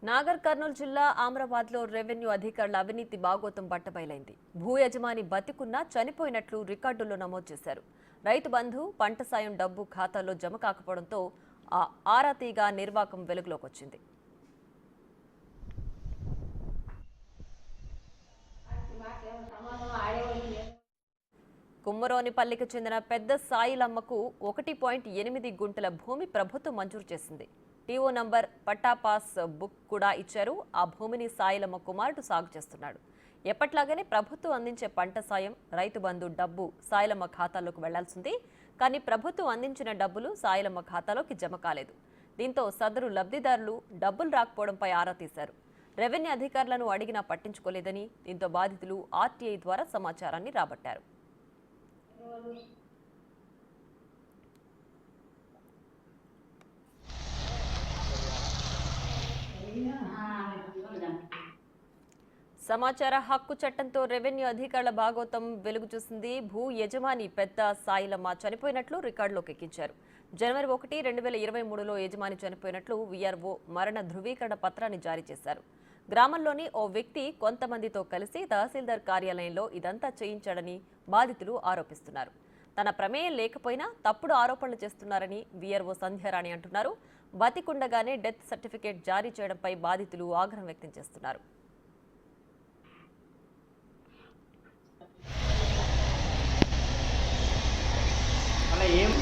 నాగర్ కర్నూలు జిల్లా ఆమ్రాబాద్లో రెవెన్యూ అధికారుల అవినీతి బాగోతం బట్టబయలైంది. భూ యజమాని బతికున్నా చనిపోయినట్లు రికార్డుల్లో నమోదు చేశారు. రైతు బంధు, పంట సాయం డబ్బు ఖాతాలో జమ కాకపోవడంతో ఆరా తీగా నిర్వాకం వెలుగులోకి వచ్చింది. కుమ్మరోనిపల్లికి చెందిన పెద్ద సాయిలమ్మకు 1.8 గుంటల భూమి ప్రభుత్వం మంజూరు చేసింది. టీఓ నంబర్, పట్టాపాస్ బుక్ కూడా ఇచ్చారు. ఆ భూమిని సాయిలమ్మ కుమారుడు సాగు చేస్తున్నాడు. ఎప్పట్లాగానే ప్రభుత్వం అందించే పంట సాయం, రైతు బంధు డబ్బు సాయిలమ్మ ఖాతాలోకి వెళ్లాల్సింది. కానీ ప్రభుత్వం అందించిన డబ్బులు సాయిలమ్మ ఖాతాలోకి జమ కాలేదు. దీంతో సదరు లబ్ధిదారులు డబ్బులు రాకపోవడంపై ఆరా తీశారు. రెవెన్యూ అధికారులను అడిగినా పట్టించుకోలేదని, దీంతో బాధితులు ఆర్టీఐ ద్వారా సమాచారాన్ని రాబట్టారు. సమాచార హక్కు చట్టంతో రెవెన్యూ అధికారుల భాగోతం వెలుగు చూసింది. భూ యజమాని పెద్ద సాయిలమ్మ చనిపోయినట్లు రికార్డులోకి ఎక్కించారు. జనవరి 1, 2023లో యజమాని చనిపోయినట్లు వీఆర్ఓ మరణ ధృవీకరణ పత్రాన్ని జారీ చేశారు. గ్రామంలోని ఓ వ్యక్తి కొంతమందితో కలిసి తహసీల్దార్ కార్యాలయంలో ఇదంతా చేయించాడని బాధితులు ఆరోపిస్తున్నారు. తన ప్రమేయం లేకపోయినా తప్పుడు ఆరోపణలు చేస్తున్నారని వీఆర్ఓ సంధ్యారాణి అంటున్నారు. బతికుండగానే డెత్ సర్టిఫికేట్ జారీ చేయడంపై బాధితులు ఆగ్రహం వ్యక్తం చేస్తున్నారు. అలా ఏం